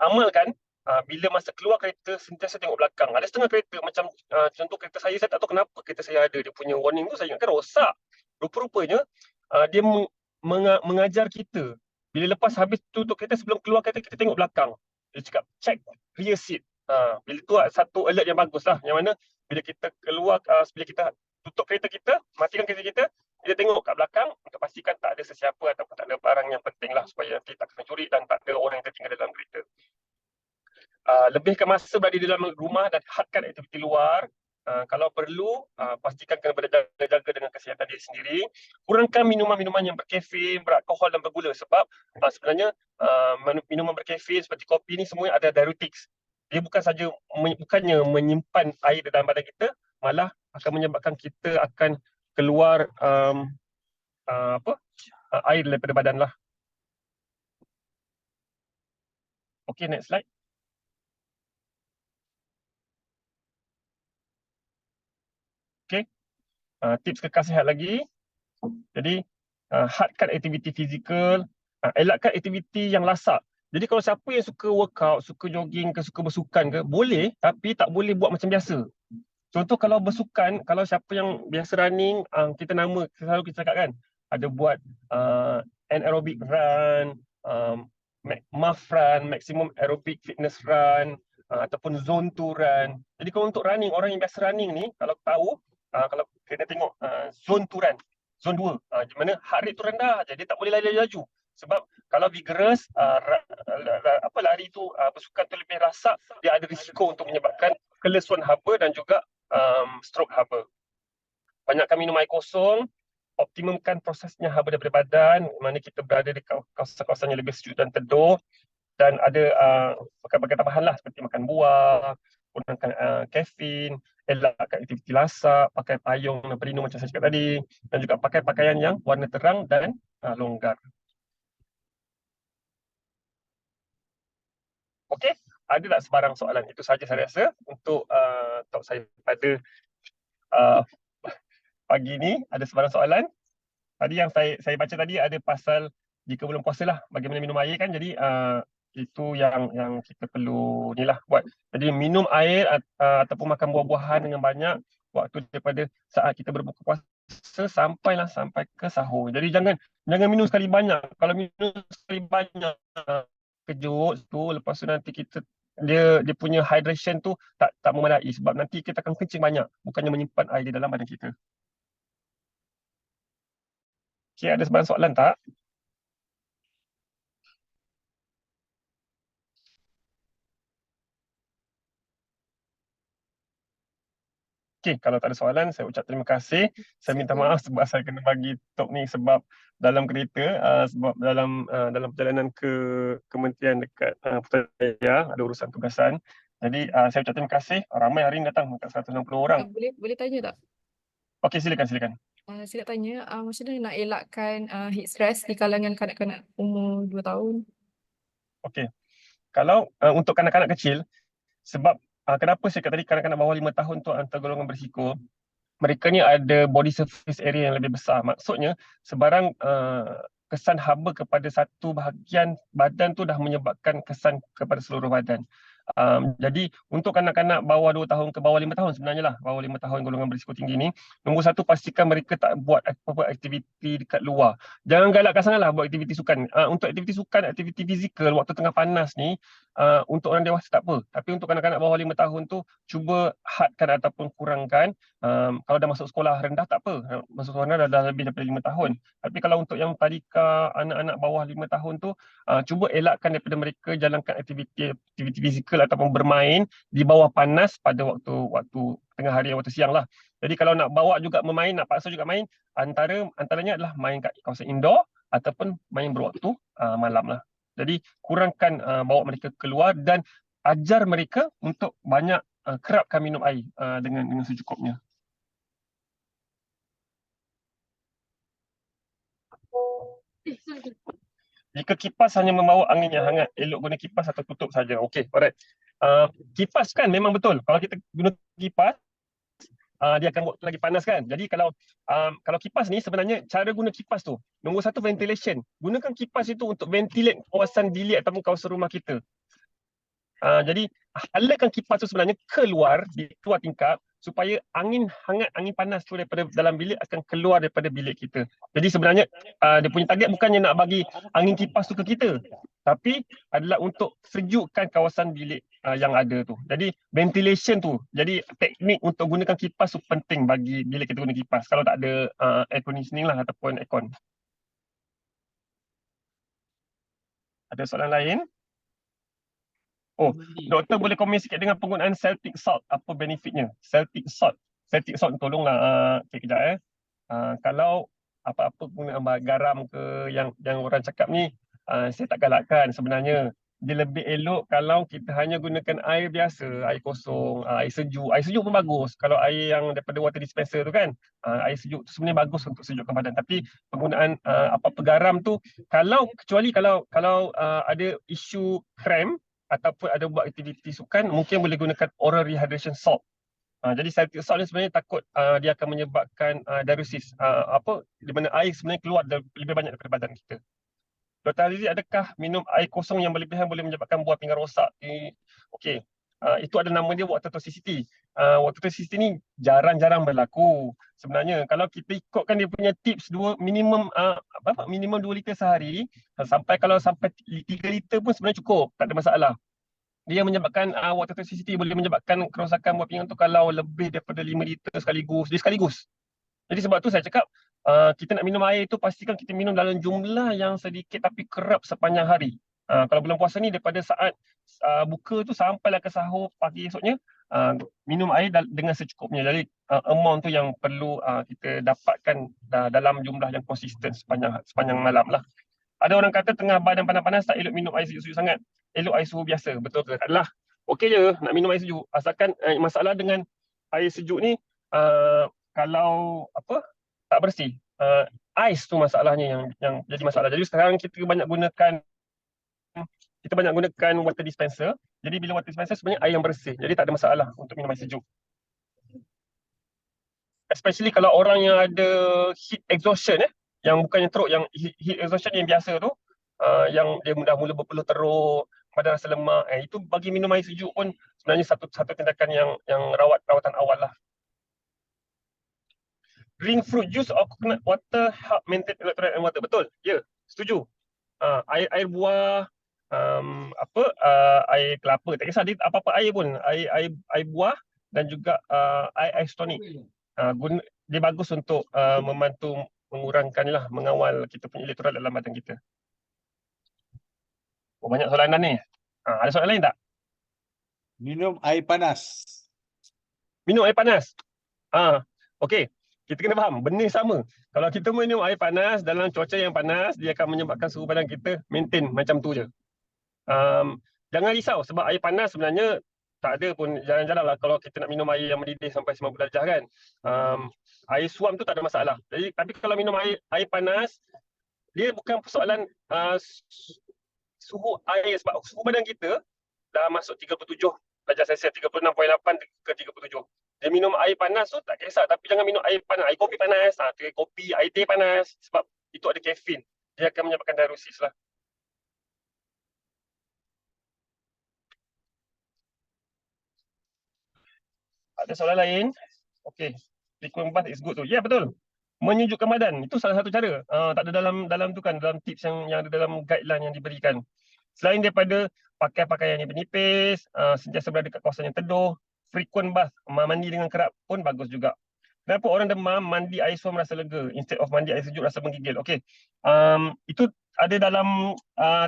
amalkan bila masa keluar kereta sentiasa tengok belakang. Ada setengah kereta macam contoh kereta saya tak tahu kenapa kereta saya ada dia punya warning tu, saya ingatkan rosak. Rupa-rupanya dia mengajar kita bila lepas habis tutup kereta sebelum keluar kereta kita tengok belakang. Dia cakap check rear seat. Bila tu satu alert yang bagus lah, yang mana bila kita keluar, bila kita tutup kereta kita, matikan kereta kita, kita tengok kat belakang untuk pastikan tak ada sesiapa ataupun tak ada barang yang penting lah supaya nanti tak kena curi dan tak ada orang yang tertinggal dalam kereta. Lebihkan masa berada di dalam rumah dan hadkan aktiviti luar. Kalau perlu, pastikan kena berjaga-jaga dengan kesihatan diri sendiri. Kurangkan minuman-minuman yang berkafein, beralkohol dan bergula sebab sebenarnya minuman berkafein seperti kopi ni semua ada diuretics. Dia bukannya menyimpan air dalam badan kita, malah akan menyebabkan kita akan keluar air daripada badan lah. Okay, next slide. Okay, tips kekal sihat lagi. Jadi hadkan aktiviti fizikal, elakkan aktiviti yang lasak. Jadi kalau siapa yang suka workout, suka jogging ke, suka bersukan ke, boleh, tapi tak boleh buat macam biasa. Contoh kalau bersukan, kalau siapa yang biasa running, kita selalu kita cakap kan, ada buat anaerobic run, MAF run, maximum aerobic fitness run, ataupun zone 2 run. Jadi kalau untuk running, orang yang biasa running ni, kalau tahu, kalau kita tengok zone 2 run, zone 2, di mana heart rate tu rendah je, dia tak boleh lari laju. Sebab kalau vigorous, lari tu, bersukan tu lebih rasak, dia ada risiko untuk menyebabkan kelesuan haba dan juga stroke haba. Banyakkan minum air kosong, optimumkan prosesnya haba daripada badan, mana kita berada di kawasan-kawasan yang lebih sejuk dan teduh, dan ada pakai tambahan lah seperti makan buah, kurangkan kafein, elakkan aktiviti lasak, pakai payung dan pelindung macam saya cakap tadi, dan juga pakai pakaian yang warna terang dan longgar. Okey, ada tak sebarang soalan? Itu sahaja saya rasa untuk talk saya pada pagi ni. Ada sebarang soalan? Tadi yang saya baca tadi ada pasal jika belum puasa lah, bagaimana minum air kan. Jadi itu yang kita perlu ni lah buat. Jadi minum air ataupun makan buah-buahan dengan banyak waktu daripada saat kita berbuka puasa sampai ke sahur. Jadi jangan minum sekali banyak. Kalau minum sekali banyak kejut tu, lepas tu nanti dia punya hydration tu tak memadai sebab nanti kita akan kencing banyak, bukannya menyimpan air di dalam badan kita. Okay, ada sebarang soalan tak? Okay, kalau tak ada soalan, saya ucap terima kasih. Saya minta maaf sebab saya kena bagi talk ni sebab dalam kereta, sebab dalam perjalanan ke kementerian dekat Putrajaya, ada urusan tugasan. Jadi saya ucap terima kasih. Ramai hari ini datang, dekat 160 orang. Boleh tanya tak? Okey, silakan. Saya nak tanya, macam mana nak elakkan heat stress di kalangan kanak-kanak umur 2 tahun? Okey, kalau untuk kanak-kanak kecil, sebab kenapa saya kata tadi kanak-kanak bawah 5 tahun tu antara golongan berisiko, mereka ni ada body surface area yang lebih besar. Maksudnya sebarang kesan haba kepada satu bahagian badan tu dah menyebabkan kesan kepada seluruh badan. Jadi untuk kanak-kanak bawah 2 tahun ke bawah 5 tahun sebenarnya lah, bawah 5 tahun golongan berisiko tinggi ni, nombor satu pastikan mereka tak buat apa-apa aktiviti dekat luar. Jangan galakkan sangatlah buat aktiviti sukan. Untuk aktiviti sukan, aktiviti fizikal waktu tengah panas ni, untuk orang dewasa tak apa. Tapi untuk kanak-kanak bawah 5 tahun tu, cuba hadkan ataupun kurangkan. Kalau dah masuk sekolah rendah tak apa. Masuk sekolah rendah dah lebih daripada 5 tahun. Tapi kalau untuk yang tadika, anak-anak bawah 5 tahun tu, cuba elakkan daripada mereka jalankan aktiviti fizikal ataupun bermain di bawah panas pada waktu tengah hari, waktu siang lah. Jadi kalau nak bawa juga bermain, nak paksa juga main, antaranya adalah main kat kawasan indoor ataupun main berwaktu malam lah. Jadi kurangkan bawa mereka keluar dan ajar mereka untuk banyak kerapkan minum air dengan secukupnya. Jika kipas hanya membawa angin yang hangat, elok guna kipas atau tutup saja. Okey, alright. Kipas kan memang betul. Kalau kita guna kipas, dia akan buat lagi panas kan. Jadi kalau kipas ni sebenarnya cara guna kipas tu, nombor satu ventilation. Gunakan kipas itu untuk ventilate kawasan bilik ataupun kawasan rumah kita. Jadi halakan kipas tu sebenarnya keluar di keluar tingkap supaya angin hangat, angin panas tu daripada dalam bilik akan keluar daripada bilik kita. Jadi sebenarnya dia punya target bukannya nak bagi angin kipas tu ke kita, tapi adalah untuk sejukkan kawasan bilik yang ada tu. Jadi ventilation tu, jadi teknik untuk gunakan kipas tu penting bagi bila kita guna kipas. Kalau tak ada air conditioning lah ataupun aircon. Ada soalan lain? Oh, doktor boleh komen sikit dengan penggunaan Celtic salt, apa benefitnya? Celtic salt tolonglah kejap kalau apa-apa penggunaan garam ke yang orang cakap ni, saya tak galakkan sebenarnya. Dia lebih elok kalau kita hanya gunakan air biasa, air kosong, air sejuk. Air sejuk pun bagus kalau air yang daripada water dispenser tu kan. Air sejuk tu sebenarnya bagus untuk sejukkan badan. Tapi penggunaan apa-apa garam tu, kecuali kalau ada isu cramp ataupun ada buat aktiviti sukan, mungkin boleh gunakan oral rehydration salt. Jadi Celtic salt ni sebenarnya takut dia akan menyebabkan diuresis, di mana air sebenarnya keluar lebih banyak daripada badan kita. Dr. Azizi, adakah minum air kosong yang berlebihan boleh menyebabkan buah pinggang rosak? Okey, itu ada nama dia water toxicity. Water toxicity ni jarang-jarang berlaku. Sebenarnya kalau kita ikutkan dia punya tips minimum 2 liter sehari, sampai 3 liter pun sebenarnya cukup, tak ada masalah. Dia menyebabkan water toxicity, boleh menyebabkan kerosakan buah pinggang tu kalau lebih daripada 5 liter sekaligus. Jadi sebab tu saya cakap kita nak minum air tu pastikan kita minum dalam jumlah yang sedikit tapi kerap sepanjang hari. Kalau bulan puasa ni daripada saat buka tu sampailah ke sahur pagi esoknya, minum air dengan secukupnya. Jadi amount tu yang perlu kita dapatkan dalam jumlah yang konsisten sepanjang malam lah. Ada orang kata tengah badan panas-panas tak elok minum air sejuk-sejuk sangat. Elok air suhu biasa. Betul ke? Taklah. Okey je nak minum air sejuk. Asalkan masalah dengan air sejuk ni kalau tak bersih. Ais tu masalahnya yang jadi masalah. Jadi sekarang kita banyak gunakan water dispenser. Jadi bila water dispenser sebenarnya air yang bersih. Jadi tak ada masalah untuk minum air sejuk. Especially kalau orang yang ada heat exhaustion yang bukannya teruk, yang heat exhaustion yang biasa tu, yang dia dah mula berpeluh teruk, badan rasa lemak, itu bagi minum air sejuk pun sebenarnya satu tindakan yang rawatan awal lah. Drink fruit juice or coconut water help maintain electrolyte and water. Betul? Ya, setuju. Air buah, air kelapa, tak kisah dia apa-apa air pun, air buah dan juga air tonic. Dia bagus untuk membantu mengurangkan mengawal kita punya elektrolit dalam badan kita. Banyak soalan ni. Ada soalan lain tak? Minum air panas. Minum air panas. Okey. Kita kena faham, benda sama. Kalau kita minum air panas dalam cuaca yang panas, dia akan menyebabkan suhu badan kita maintain macam tu je. Jangan risau sebab air panas sebenarnya tak ada pun, jarang-jarang lah kalau kita nak minum air yang mendidih sampai 90 darjah kan. Air suam tu tak ada masalah. Jadi, tapi kalau minum air panas, dia bukan persoalan suhu air, sebab suhu badan kita dah masuk 37 darjah Celsius, 36.8 ke 37. Dia minum air panas tu tak kisah, tapi jangan minum air panas, air kopi panas, air teh panas, sebab itu ada kafein. Dia akan menyebabkan diuresis lah. Ada soalan lain? Okey. Frequent bath is good tu. Ya, betul. Menyejukkan badan. Itu salah satu cara. Tak ada dalam tu kan, dalam tips yang ada dalam guideline yang diberikan. Selain daripada pakai pakaian yang bernipis, sentiasa berada kat kawasan yang teduh, frequent bath, mandi dengan kerap pun bagus juga. Kenapa orang demam mandi air suam rasa lega instead of mandi air sejuk rasa menggigil? Okey. Itu ada dalam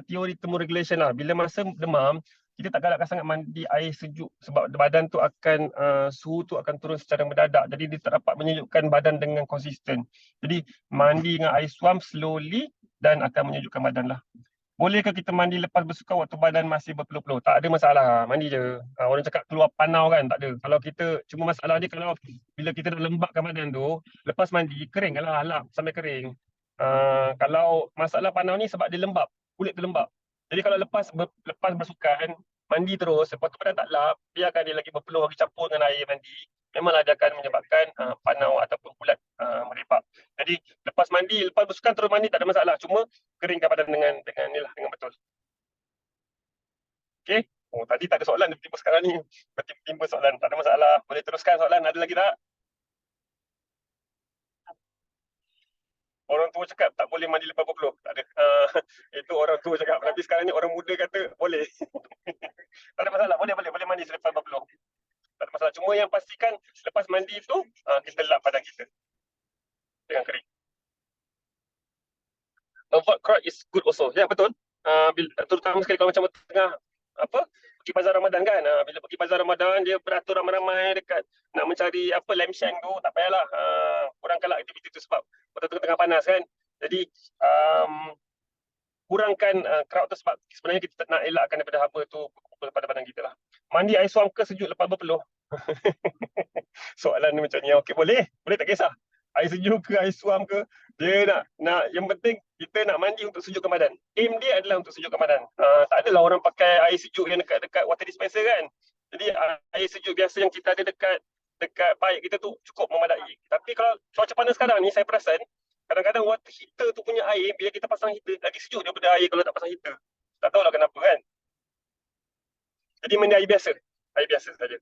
teori thermoregulation lah. Bila masa demam, kita tak galakkan sangat mandi air sejuk sebab badan tu akan suhu tu akan turun secara mendadak. Jadi dia tak dapat menyejukkan badan dengan konsisten. Jadi mandi dengan air suam slowly dan akan menyejukkan badan lah. bolehkah kita mandi lepas bersukan waktu badan masih berpeluh-peluh? Tak ada masalah, mandi je. Orang cakap keluar panau kan, tak ada. Kalau kita, cuma masalah dia kalau bila kita dah lembapkan badan tu, lepas mandi, kering lah, halap sampai kering. Kalau masalah panau ni sebab dia lembap, kulit tu lembap. Jadi kalau lepas bersukan, mandi terus, lepas tu badan tak lap, biarkan dia lagi berpeluh, lagi campur dengan air mandi, memanglah dia akan menyebabkan panau ataupun kulat melepak. Jadi lepas mandi, lepas bersukan terus mandi tak ada masalah. Cuma keringkan badan dengan ni lah, dengan betul. Okey. Oh, tadi tak ada soalan, tiba-tiba sekarang ni tiba-tiba soalan. Tak ada masalah. Boleh teruskan soalan. Ada lagi tak? Orang tua cakap tak boleh mandi lepas berpeluh. Tak ada. Itu orang tua cakap. Tapi sekarang ni orang muda kata boleh. Tak ada masalah. Boleh mandi selepas berpeluh. Tak ada masalah. Cuma yang pastikan lepas mandi tu kita lap badan kita dengan kering. Avoid crowd is good also. Ya, betul. Terutama sekali kalau macam tengah pergi bazar Ramadan kan. Bila pergi bazar Ramadan, dia beratur ramai-ramai dekat nak mencari lamp shank tu, tak payahlah. Kurangkanlah aktiviti tu sebab betul-betul tengah panas kan. Jadi kurangkan crowd tu sebab sebenarnya kita nak elakkan daripada haba tu pada badan kita lah. Mandi air suam ke sejuk lepas berpeluh? Soalan ni macam ni. Okey, boleh tak kisah. Air sejuk ke air suam ke, dia nak yang penting kita nak mandi untuk sejukkan badan. Aim dia adalah untuk sejukkan badan. Tak adalah orang pakai air sejuk yang dekat water dispenser kan. Jadi air sejuk biasa yang kita ada dekat paip kita tu cukup memadai. Tapi kalau cuaca panas sekarang ni, saya perasan kadang-kadang water heater tu punya air, bila kita pasang heater lagi sejuk daripada air kalau tak pasang heater. Tak tahulah kenapa kan. Jadi mandi air biasa saja.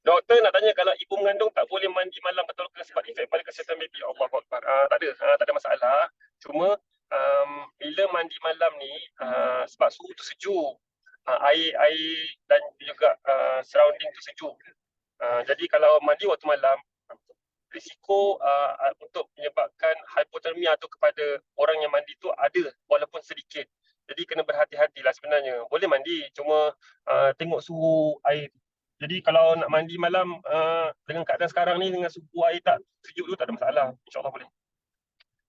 Doktor nak tanya, kalau ibu mengandung tak boleh mandi malam, betul ke sebab efek pada kesihatan baby? Allahuakbar. Tak ada masalah. Cuma bila mandi malam ni sebab suhu tu sejuk, air dan juga surrounding tu sejuk. Jadi kalau mandi waktu malam, risiko untuk menyebabkan hipotermia tu kepada orang yang mandi tu ada walaupun sedikit. Jadi kena berhati-hatilah sebenarnya. Boleh mandi, cuma tengok suhu air. Jadi kalau nak mandi malam dengan keadaan sekarang ni, dengan suhu air tak sejuk tu, tak ada masalah. InsyaAllah boleh.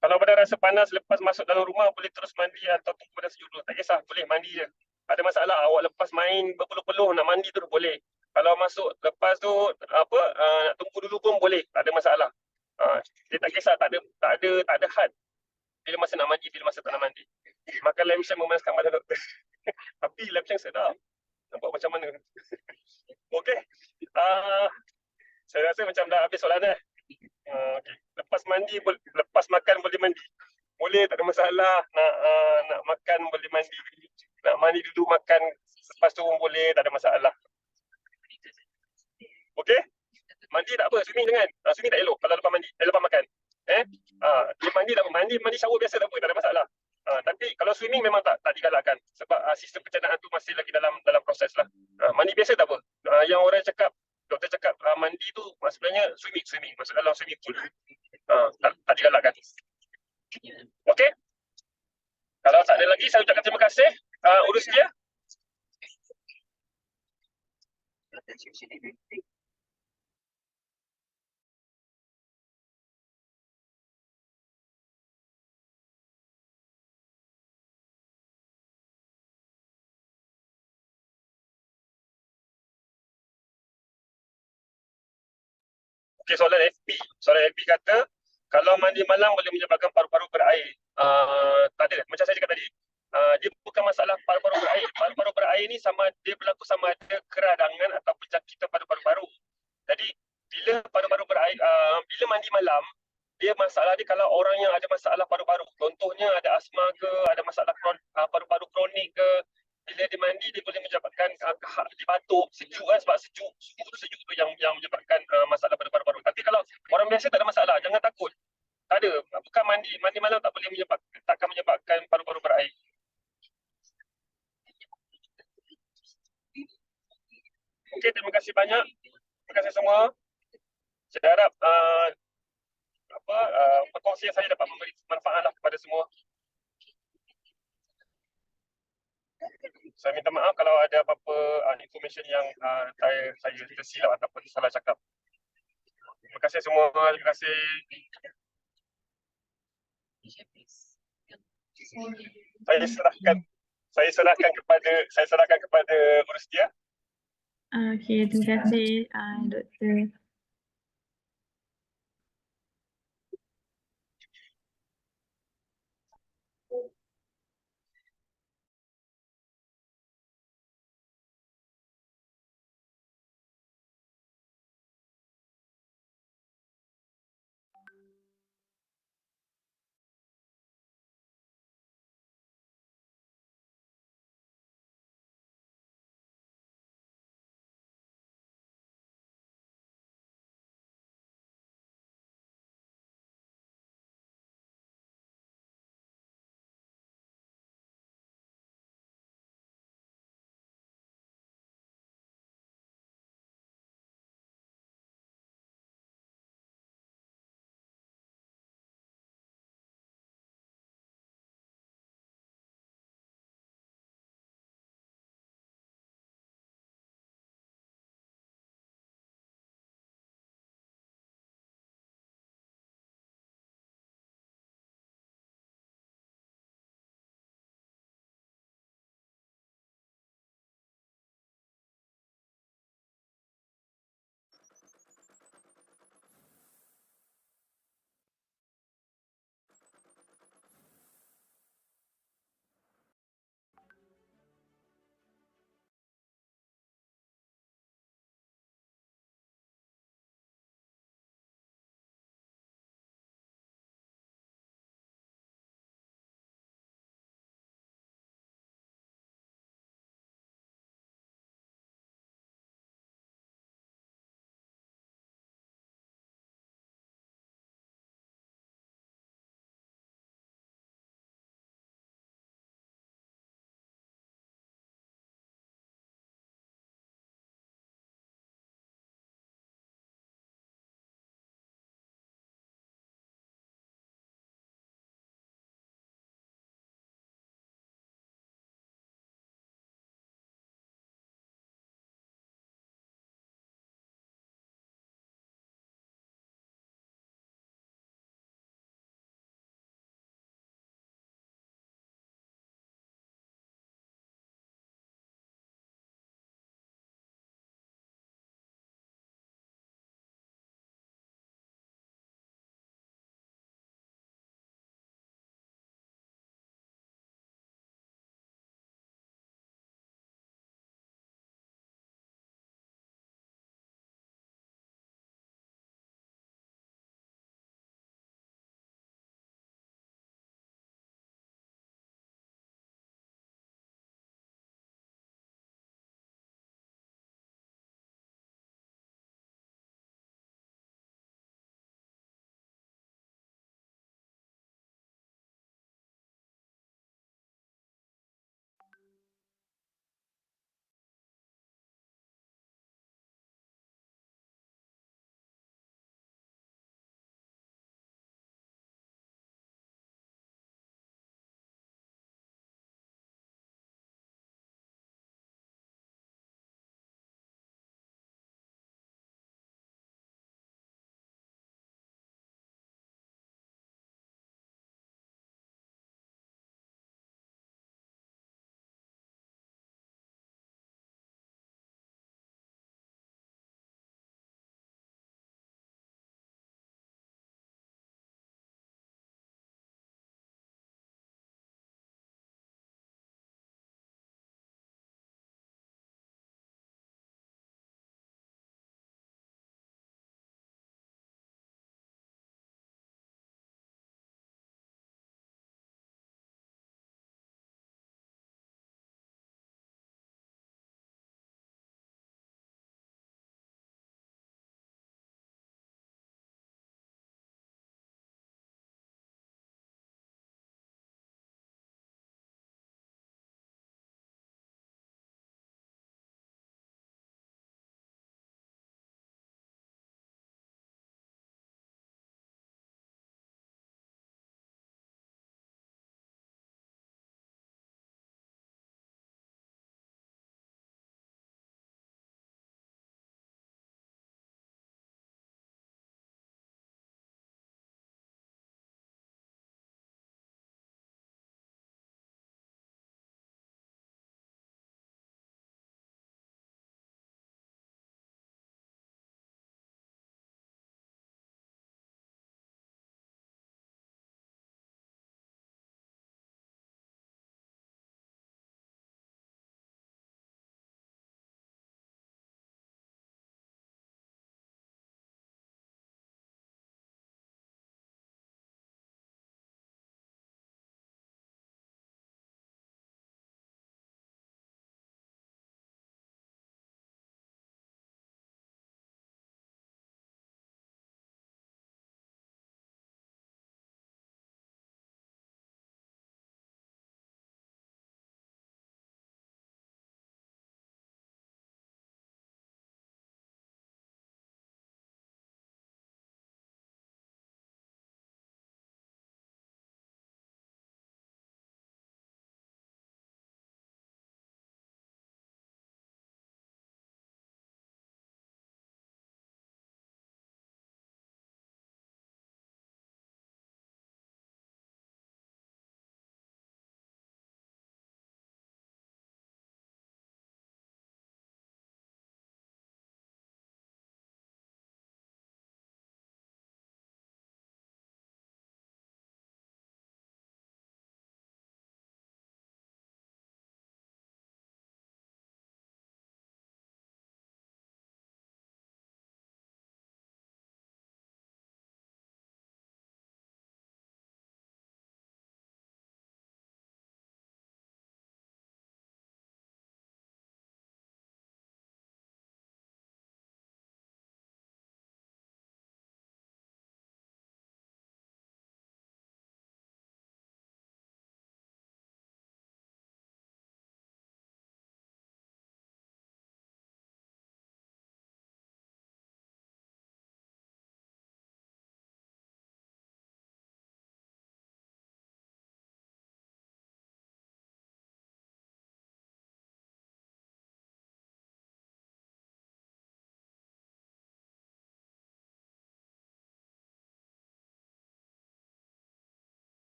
Kalau badan rasa panas lepas masuk dalam rumah, boleh terus mandi atau tunggu badan sejuk dulu. Tak kisah, boleh mandi je. Ada masalah, awak lepas main berpeluh-peluh nak mandi tu boleh. Kalau masuk lepas tu nak tunggu dulu pun boleh, tak ada masalah. Dia tak kisah, tak ada had bila masa nak mandi, bila masa tak nak mandi. Makan lamb shank memanaskan badan doktor. Tapi lamb shank sedap. Nampak macam mana? Okey. Saya rasa macam dah habis soalan dah. Okey. Lepas makan boleh mandi. Boleh, tak ada masalah. Nak makan boleh mandi. Nak mandi dulu makan, lepas tu pun boleh, tak ada masalah. Okey? Mandi tak apa, swimming jangan. Swimming tak elok kalau lepas mandi, lepas makan. Dia mandi tak apa, mandi shower biasa tak apa, tak ada masalah. Tapi kalau swimming memang tak digalakkan sebab sistem pencernaan tu masih lagi dalam proses lah. Mandi biasa tak apa. Yang orang cakap, doktor cakap mandi tu sebenarnya swimming, masuk dalam swimming pool. Tak digalakkan. Okey? Kalau tak ada lagi, saya ucapkan terima kasih. Urus dia. Okey, soalan FB kata, kalau mandi malam boleh menyebabkan paru-paru berair. Tak ada, macam saya cakap tadi. Dia bukan masalah paru-paru berair. Paru-paru berair ni dia berlaku sama ada keradangan atau pencakitan pada paru-paru. Jadi bila paru-paru berair, bila mandi malam, dia masalah dia kalau orang yang ada masalah paru-paru. Contohnya ada asma ke, ada masalah paru-paru kronik ke, bila dia mandi dia boleh menyebabkan dia batuk, sejuk kan, sebab suhu tu yang menyebabkan masalah pada paru-paru. Tapi kalau orang biasa tak ada masalah, jangan takut. Tak ada, bukan mandi malam tak boleh takkan menyebabkan paru-paru berair. Okey, terima kasih banyak. Terima kasih semua. Saya harap perkongsian saya dapat memberi manfaat lah kepada semua. Saya minta maaf kalau ada apa-apa information yang saya tersilap ataupun salah cakap. Terima kasih semua. Terima kasih. Saya serahkan kepada Urus dia. Okey, terima kasih Doktor.